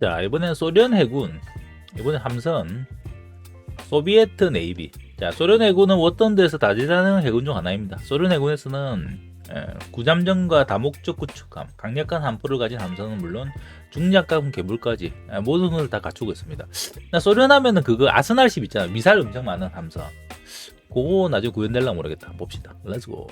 자, 이번엔 소련 해군, 이번엔 함선, 소비에트 네이비. 자, 소련 해군은 어떤 데서 다재다능한 해군 중 하나입니다. 소련 해군에서는 구잠전과 다목적 구축함, 강력한 함포를 가진 함선은 물론 중량감 괴물까지 모든 것을 다 갖추고 있습니다. 소련 하면은 그거 아스날십 있잖아. 미사일 엄청 많은 함선. 그거 나중에 구현될라 모르겠다. 봅시다. 렛츠고.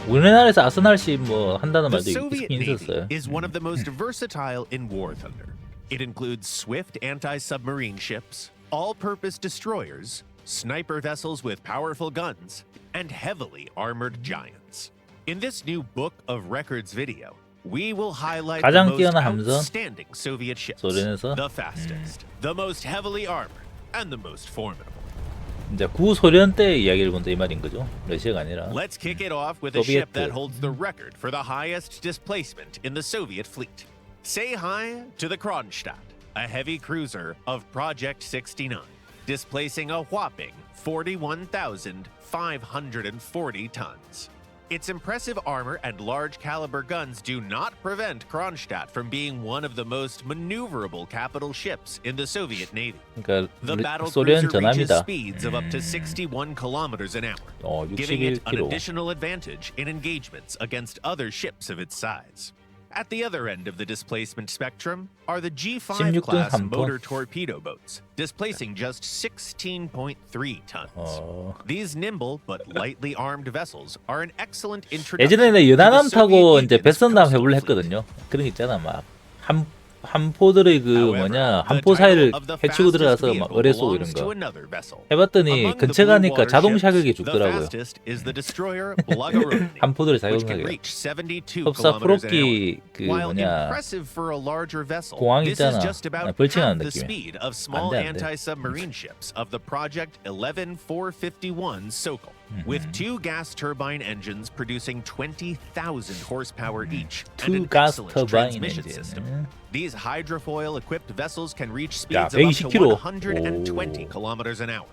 우리나라에서 아스날십 뭐 한다는 말도 있긴 있었어요. is one of the most versatile in War Thunder. It includes swift anti-submarine ships, all-purpose destroyers, sniper vessels with powerful guns, and heavily armored giants. In this new Book of Records video, we will highlight the 가장 most 뛰어난 함선, outstanding Soviet ships, 소련에서 the fastest, the most heavily armored, and the most formidable. 이제 구소련 때 이야기를 본다 이 말인 거죠. 러시아가 아니라. Let's kick it off with a ship that holds the record for the highest displacement in the Soviet fleet. Say hi to the Kronstadt, a heavy cruiser of Project 69, displacing a whopping 41,540 tons. Its impressive armor and large caliber guns do not prevent Kronstadt from being one of the most maneuverable capital ships in the Soviet Navy. 그러니까 The battle 소련 cruiser reaches 전함이다. speeds of up to 61 kilometers an hour, 61 giving it an km. additional advantage in engagements against other ships of its size. At the other end of the displacement spectrum are the G5 class 16톤 motor torpedo boats, displacing just 16.3 tons. These nimble but lightly armed vessels are an excellent introduction. 예전에 to the 연하남 타고 Soviet 이제 Union's 베선남 coastal 해부를 fleet. 했거든요. 그런 게 있잖아 막 함포들의 그 뭐냐 함포 사이를 헤치고 들어가서 막 어뢰 쏘고 이런 거 해봤더니 근처 가니까 자동 샤격이 죽더라고요. 함포들의 자격하게 흡사 프로끼 그 뭐냐 공항 있잖아 벌칭하는 느낌이야. 안돼 With two gas turbine engines producing 20,000 horsepower each and Two an gas excellent turbine transmission engine. system, these hydrofoil-equipped vessels can reach 야, speeds of up to 120km. 120 오. kilometers an hour.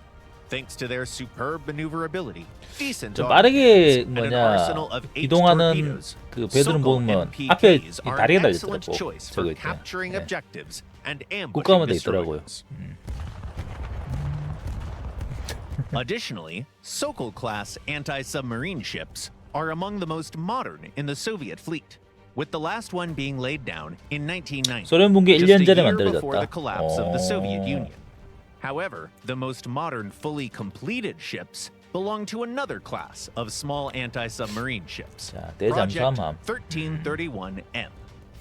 Thanks to their superb maneuverability, decent 좀 빠르게 and an 뭐냐 arsenal of 8 이동하는 torpedoes, 그 배들은 Sokol 보면 MPKs 앞에 are 다리가 an excellent 달렸더라고. choice 저거 for 있죠. capturing 네. objectives and ambushing 국가마다 있더라고요. destroyers. Additionally, Sokol-class anti-submarine ships are among the most modern in the Soviet fleet, with the last one being laid down in 1990, 소련 붕괴 just 1년 a 전에 year before the 만들어졌다. collapse of the Soviet Union. However, the most modern, fully completed ships belong to another class of small anti-submarine ships, 자, Project 대잠수함함. 1331M.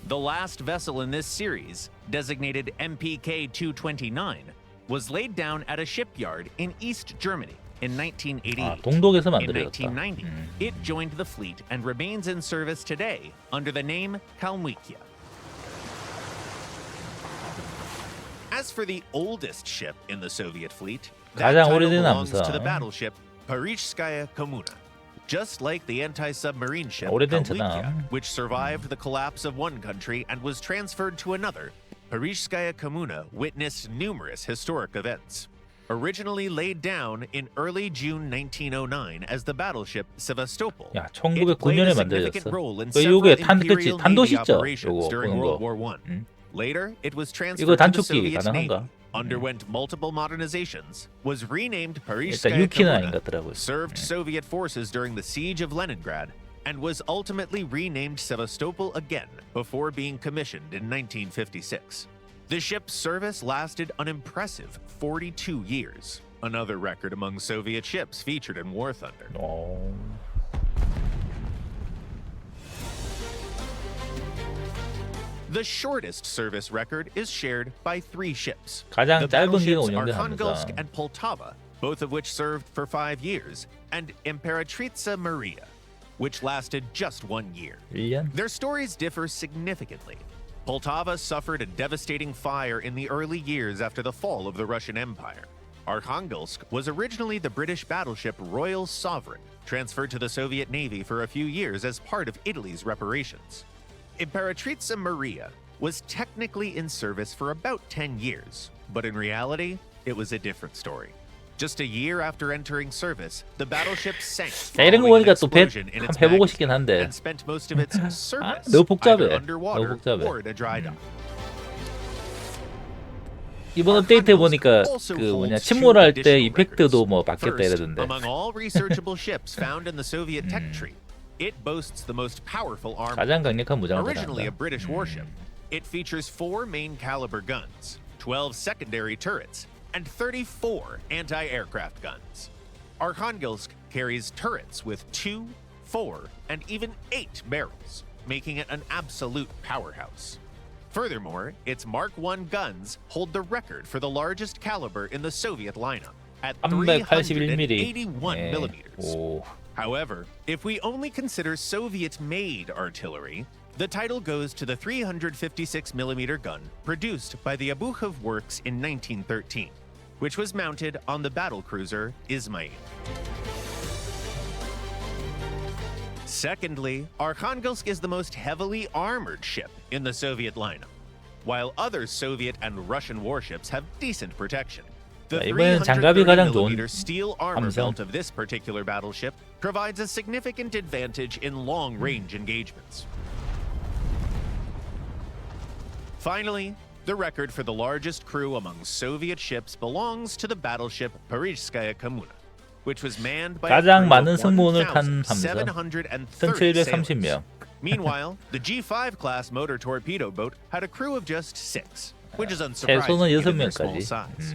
The last vessel in this series, designated MPK-229, was laid down at a shipyard in East Germany in 1988. 동독에서 In 만들어졌다. 1990, it joined the fleet and remains in service today under the name Kalmykia. As for the oldest ship in the Soviet fleet, that 가장 title 오래된 belongs to the 함선. battleship Parizhskaya Komuna. Just like the anti-submarine ship 오래된 Kalmykia, 전함. which survived the collapse of one country and was transferred to another, Parizhskaya Komuna witnessed numerous historic events. Originally laid down in early June 1909 as the battleship Sevastopol, 야, it played a 1909년에 significant 만들어졌어. role in 그 several 요게 그치 Imperial Navy 단도시죠. operations 요거 during 보는 World 거. War I. Later, it was 이거 transferred to the 단축키 Soviet Navy, 가능한가? underwent multiple modernizations, was renamed 일단 Parizhskaya 6키는 아닌 것 Komuna, 같더라고요. served Soviet forces during the siege of Leningrad, and was ultimately renamed Sevastopol again before being commissioned in 1956. The ship's service lasted an impressive 42 years, another record among Soviet ships featured in War Thunder. The shortest service record is shared by 3 ships. 가장 The 짧은 기간 battleships 운영된 Arkhangelsk 함선. and Poltava, both of which served for 5 years, and Imperatrica Maria, which lasted just 1 year. 1년? Their stories differ significantly. Poltava suffered a devastating fire in the early years after the fall of the Russian Empire. Arkhangelsk was originally the British battleship Royal Sovereign, transferred to the Soviet Navy for a few years as part of Italy's reparations. Imperatrica Maria was technically in service for about 10 years, but in reality, it was a different story. Just a year after entering service, the battleship sank 자, 이런 거 following an 보니까 또 배 explosion in its 한번 해보고 magazine 싶긴 한데 and spent most of its service 너무 복잡해. either underwater 너무 복잡해. or in a dry dock. 이번 업데이트에 보니까 그 뭐냐 침몰할 때 이펙트도 뭐 바뀌었다 First, 이러던데. among all researchable ships found in the Soviet tech tree, it boasts the most powerful armor. 가장 강력한 무장을 Originally a 가진다. British warship, it features 4 main caliber guns, 12 secondary turrets, and 34 anti-aircraft guns. Arkhangelsk carries turrets with 2, 4, and even 8 barrels, making it an absolute powerhouse. Furthermore, its Mark I guns hold the record for the largest caliber in the Soviet lineup at 381 예. millimeters. 오. However, if we only consider Soviet-made artillery, the title goes to the 356mm gun produced by the Abukhov Works in 1913, which was mounted on the battlecruiser Ismail. Secondly, Arkhangelsk is the most heavily armored ship in the Soviet lineup, while other Soviet and Russian warships have decent protection. The 자, 이번엔 장갑이 가장 좋은 330mm steel armor 함성. belt of this particular battleship provides a significant advantage in long-range engagements. Finally, the record for the largest crew among Soviet ships belongs to the battleship Parizhskaya Kommuna, which was manned by a 가장 crew 많은 of 승무원을 탄 함선 1,730 sailors. 1730명. Meanwhile, the G5 class motor torpedo boat had a crew of just 6, which is unsurprising 최소는 given their small 6명까지. size.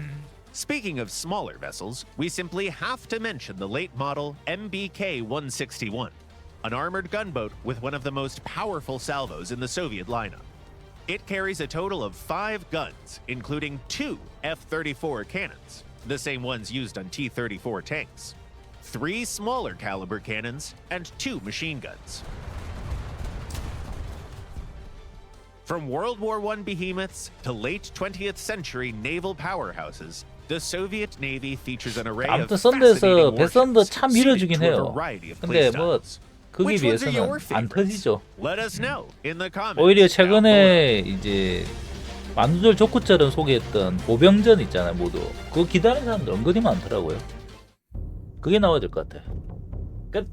Speaking of smaller vessels, we simply have to mention the late model MBK-161, an armored gunboat with one of the most powerful salvos in the Soviet lineup. It carries a total of 5 guns, including 2 F-34 cannons, the same ones used on T-34 tanks, 3 smaller caliber cannons, and 2 machine guns. From World War I behemoths to late 20th century naval powerhouses, the Soviet Navy features an array of 아무튼 썬더에서 fascinating 배선도 warships 참 suited 밀어주긴 to a 해요. variety of 근데 뭐 playstyles. 그게 Which ones are 비해서는 your 안 favorites? 터지죠. Let us know in the comments. 오히려 down below. 최근에 이제 만두절 조쿠처럼 소개했던 보병전 있잖아요, 모두. 그거 기다리는 사람들 은근히 많더라고요. 그게 나와야 될 것 같아요. 끝.